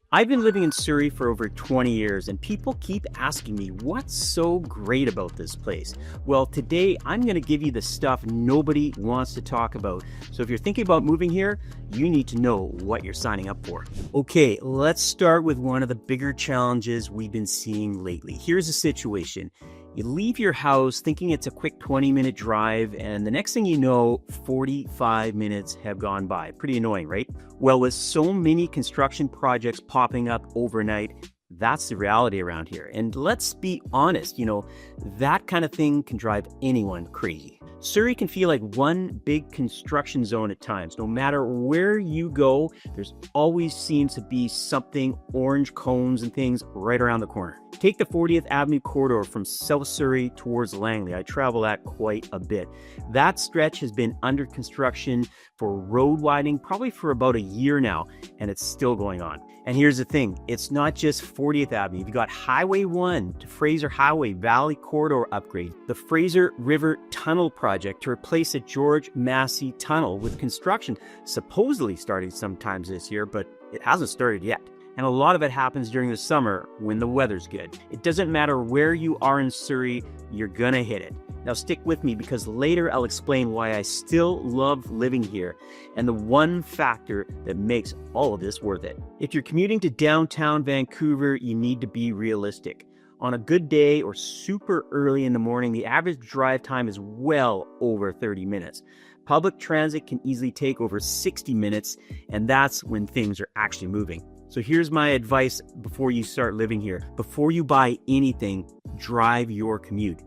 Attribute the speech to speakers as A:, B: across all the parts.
A: I've been living in Surrey for over 20 years, and people keep asking me what's so great about this place. Well, today I'm going to give you the stuff nobody wants to talk about. So if you're thinking about moving here, you need to know what you're signing up for. Okay, let's start with one of the bigger challenges we've been seeing lately. Here's a situation. You leave your house thinking it's a quick 20-minute drive, and the next thing you know, 45 minutes have gone by. Pretty annoying, right? Well, with so many construction projects popping up overnight, that's the reality around here. And let's be honest, that kind of thing can drive anyone crazy. Surrey can feel like one big construction zone at times. No matter where you go, there's always seems to be something, orange cones and things right around the corner. Take the 40th Avenue corridor from South Surrey towards Langley. I travel that quite a bit. That stretch has been under construction for road widening probably for about a year now, and it's still going on. And here's the thing, it's not just 40th Avenue. You've got Highway 1 to Fraser Highway Valley Corridor upgrade, the Fraser River Tunnel project to replace a George Massey Tunnel with construction supposedly starting sometimes this year, but it hasn't started yet. And a lot of it happens during the summer when the weather's good. It doesn't matter where you are in Surrey, you're gonna hit it. Now stick with me because later I'll explain why I still love living here and the one factor that makes all of this worth it. If you're commuting to downtown Vancouver, you need to be realistic. On a good day or super early in the morning, the average drive time is well over 30 minutes. Public transit can easily take over 60 minutes, and that's when things are actually moving. So here's my advice before you start living here. Before you buy anything, drive your commute.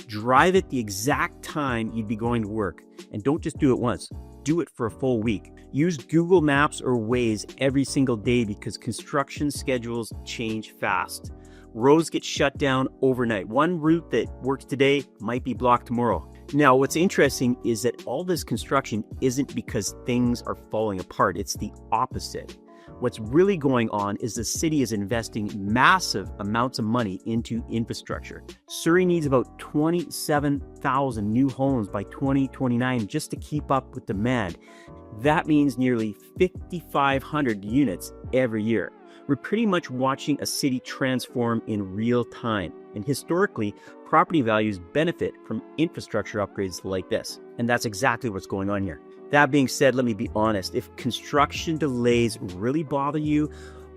A: Drive it the exact time you'd be going to work. And don't just do it once. Do it for a full week. Use Google Maps or Waze every single day because construction schedules change fast. Roads get shut down overnight. One route that works today might be blocked tomorrow. Now, what's interesting is that all this construction isn't because things are falling apart. It's the opposite. What's really going on is the city is investing massive amounts of money into infrastructure. Surrey needs about 27,000 new homes by 2029 just to keep up with demand. That means nearly 5,500 units every year. We're pretty much watching a city transform in real time. And historically, property values benefit from infrastructure upgrades like this. And that's exactly what's going on here. That being said, let me be honest. If construction delays really bother you,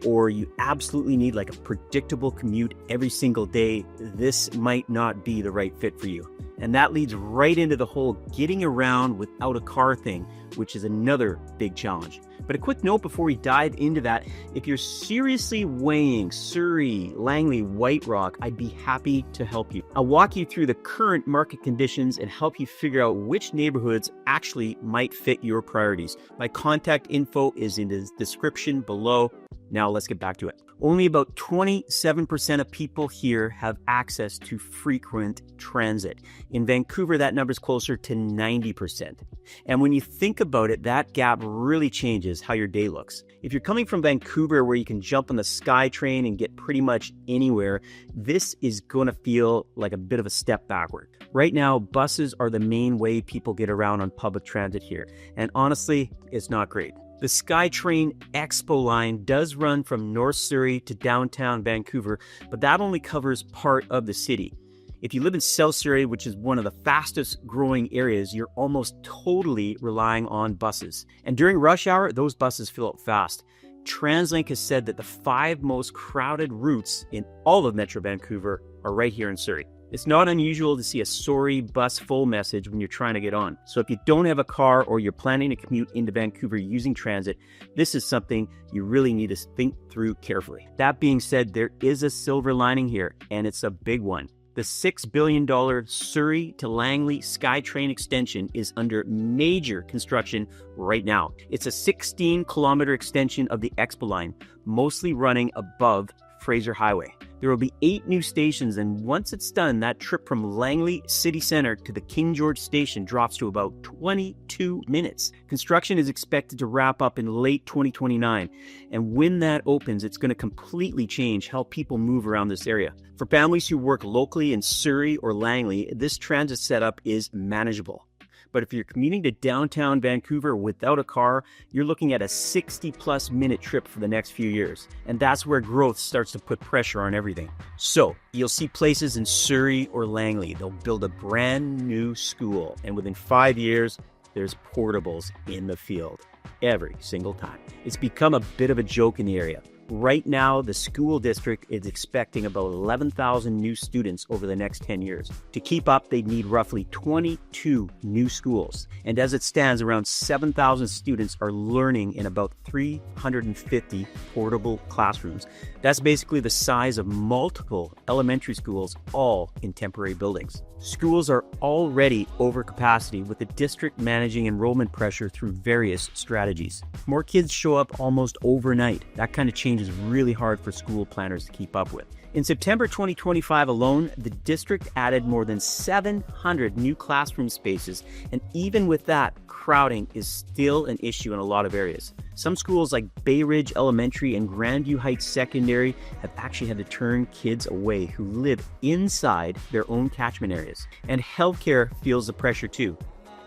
A: or you absolutely need like a predictable commute every single day, this might not be the right fit for you. And that leads right into the whole getting around without a car thing, which is another big challenge. But a quick note before we dive into that, if you're seriously weighing Surrey, Langley, White Rock, I'd be happy to help you. I'll walk you through the current market conditions and help you figure out which neighborhoods actually might fit your priorities. My contact info is in the description below. Now let's get back to it. Only about 27% of people here have access to frequent transit. In Vancouver, that number is closer to 90%. And when you think about it, that gap really changes how your day looks. If you're coming from Vancouver where you can jump on the SkyTrain and get pretty much anywhere, this is going to feel like a bit of a step backward. Right now, buses are the main way people get around on public transit here. And honestly, it's not great. The SkyTrain Expo line does run from North Surrey to downtown Vancouver, but that only covers part of the city. If you live in South Surrey, which is one of the fastest growing areas, you're almost totally relying on buses. And during rush hour, those buses fill up fast. TransLink has said that the 5 most crowded routes in all of Metro Vancouver are right here in Surrey. It's not unusual to see a sorry bus full message when you're trying to get on. So if you don't have a car or you're planning to commute into Vancouver using transit, this is something you really need to think through carefully. That being said, there is a silver lining here, and it's a big one. The $6 billion Surrey to Langley SkyTrain extension is under major construction right now. It's a 16-kilometer extension of the Expo line, mostly running above Fraser Highway. There will be 8 new stations, and once it's done, that trip from Langley City Centre to the King George Station drops to about 22 minutes. Construction is expected to wrap up in late 2029, and when that opens, it's going to completely change how people move around this area. For families who work locally in Surrey or Langley, this transit setup is manageable. But if you're commuting to downtown Vancouver without a car, you're looking at a 60-plus minute trip for the next few years. And that's where growth starts to put pressure on everything. So you'll see places in Surrey or Langley. They'll build a brand new school. And within 5 years, there's portables in the field every single time. It's become a bit of a joke in the area. Right now, the school district is expecting about 11,000 new students over the next 10 years. To keep up, they need roughly 22 new schools. And as it stands, around 7,000 students are learning in about 350 portable classrooms. That's basically the size of multiple elementary schools, all in temporary buildings. Schools are already over capacity, with the district managing enrollment pressure through various strategies. More kids show up almost overnight. That kind of change is really hard for school planners to keep up with. In September 2025 alone, the district added more than 700 new classroom spaces, and even with that, crowding is still an issue in a lot of areas. Some schools like Bay Ridge Elementary and Grandview Heights Secondary have actually had to turn kids away who live inside their own catchment areas. And healthcare feels the pressure too.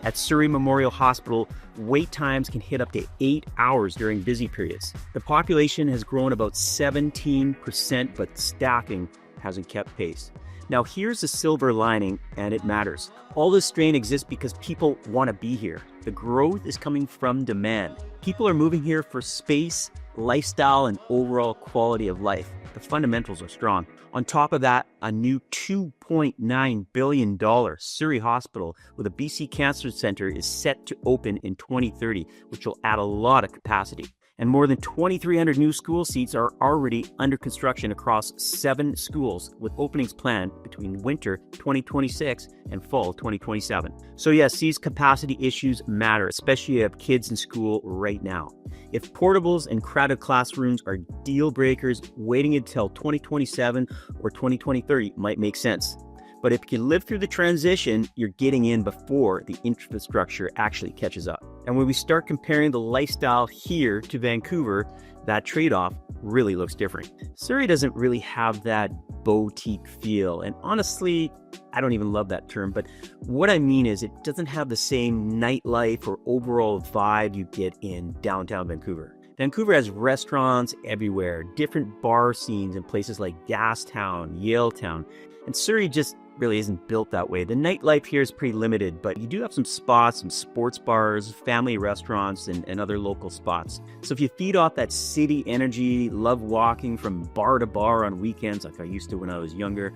A: At Surrey Memorial Hospital, wait times can hit up to 8 hours during busy periods. The population has grown about 17%, but staffing hasn't kept pace. Now here's the silver lining, and it matters. All this strain exists because people want to be here. The growth is coming from demand. People are moving here for space, lifestyle, and overall quality of life. The fundamentals are strong. On top of that, a new $2.9 billion Surrey hospital with a BC Cancer Centre is set to open in 2030, which will add a lot of capacity. And more than 2,300 new school seats are already under construction across 7 schools, with openings planned between winter 2026 and fall 2027. So yes, these capacity issues matter, especially if you have kids in school right now. If portables and crowded classrooms are deal breakers, waiting until 2027 or 2030 might make sense. But if you can live through the transition, you're getting in before the infrastructure actually catches up. And when we start comparing the lifestyle here to Vancouver, that trade-off really looks different. Surrey doesn't really have that boutique feel. And honestly, I don't even love that term, but what I mean is it doesn't have the same nightlife or overall vibe you get in downtown Vancouver. Vancouver has restaurants everywhere, different bar scenes in places like Gastown, Yaletown, and Surrey just really isn't built that way. The nightlife here is pretty limited, but you do have some spots, some sports bars, family restaurants, and other local spots. So if you feed off that city energy, love walking from bar to bar on weekends like I used to when I was younger,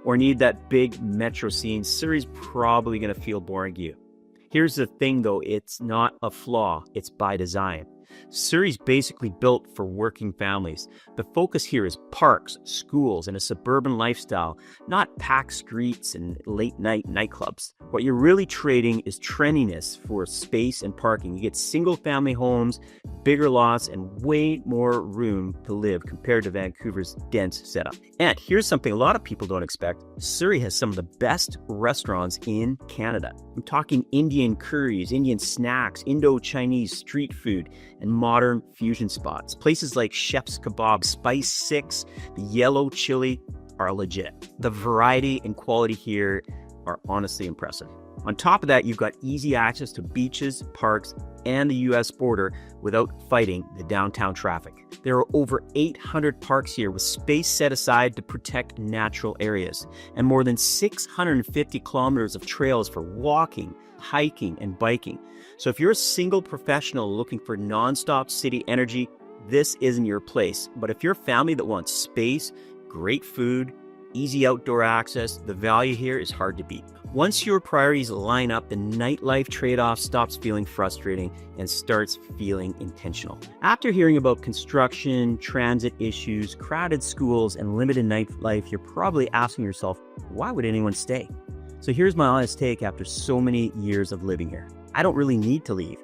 A: or need that big metro scene, Surrey's probably going to feel boring to you. Here's the thing though, it's not a flaw, it's by design. Surrey's basically built for working families. The focus here is parks, schools, and a suburban lifestyle, not packed streets and late-night nightclubs. What you're really trading is trendiness for space and parking. You get single-family homes, bigger lots, and way more room to live compared to Vancouver's dense setup. And here's something a lot of people don't expect. Surrey has some of the best restaurants in Canada. I'm talking Indian curries, Indian snacks, Indo-Chinese street food, and modern fusion spots. Places like Chef's Kebab, Spice 6, the Yellow Chili are legit. The variety and quality here are honestly impressive. On top of that, you've got easy access to beaches, parks, and the US border without fighting the downtown traffic. There are over 800 parks here with space set aside to protect natural areas, and more than 650 kilometers of trails for walking, hiking, and biking. So if you're a single professional looking for nonstop city energy, this isn't your place. But if you're a family that wants space, great food, easy outdoor access, the value here is hard to beat. Once your priorities line up, the nightlife trade-off stops feeling frustrating and starts feeling intentional. After hearing about construction, transit issues, crowded schools, and limited nightlife, you're probably asking yourself, why would anyone stay? So here's my honest take after so many years of living here. I don't really need to leave.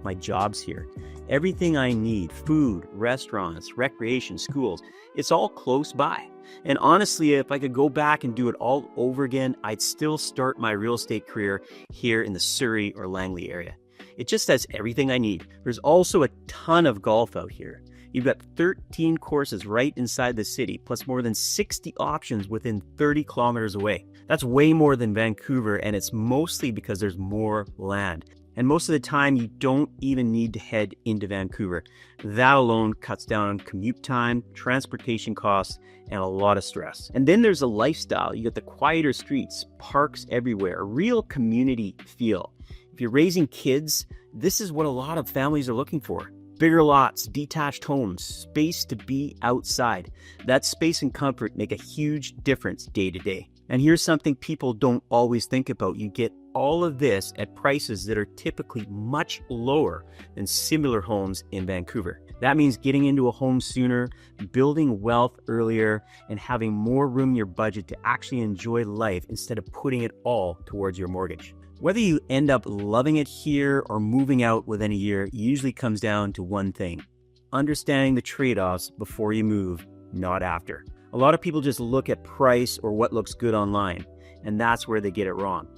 A: My job's here. Everything I need, food, restaurants, recreation, schools, it's all close by. And honestly, if I could go back and do it all over again, I'd still start my real estate career here in the Surrey or Langley area. It just has everything I need. There's also a ton of golf out here. You've got 13 courses right inside the city, plus more than 60 options within 30 kilometers away. That's way more than Vancouver, and it's mostly because there's more land. And most of the time, you don't even need to head into Vancouver. That alone cuts down on commute time, transportation costs, and a lot of stress. And then there's a lifestyle. You got the quieter streets, parks everywhere, a real community feel. If you're raising kids, this is what a lot of families are looking for. Bigger lots, detached homes, space to be outside. That space and comfort make a huge difference day to day. And here's something people don't always think about. You get all of this at prices that are typically much lower than similar homes in Vancouver. That means getting into a home sooner, building wealth earlier, and having more room in your budget to actually enjoy life instead of putting it all towards your mortgage. Whether you end up loving it here or moving out within a year usually comes down to one thing: understanding the trade-offs before you move, not after. A lot of people just look at price or what looks good online, and that's where they get it wrong.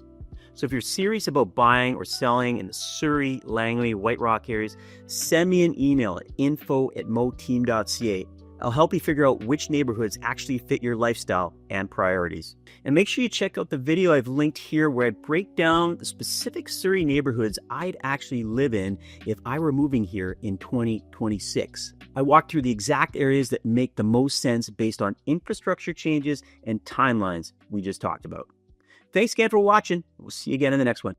A: So if you're serious about buying or selling in the Surrey, Langley, White Rock areas, send me an email at info@moteam.ca. I'll help you figure out which neighborhoods actually fit your lifestyle and priorities. And make sure you check out the video I've linked here where I break down the specific Surrey neighborhoods I'd actually live in if I were moving here in 2026. I walk through the exact areas that make the most sense based on infrastructure changes and timelines we just talked about. Thanks again for watching. We'll see you again in the next one.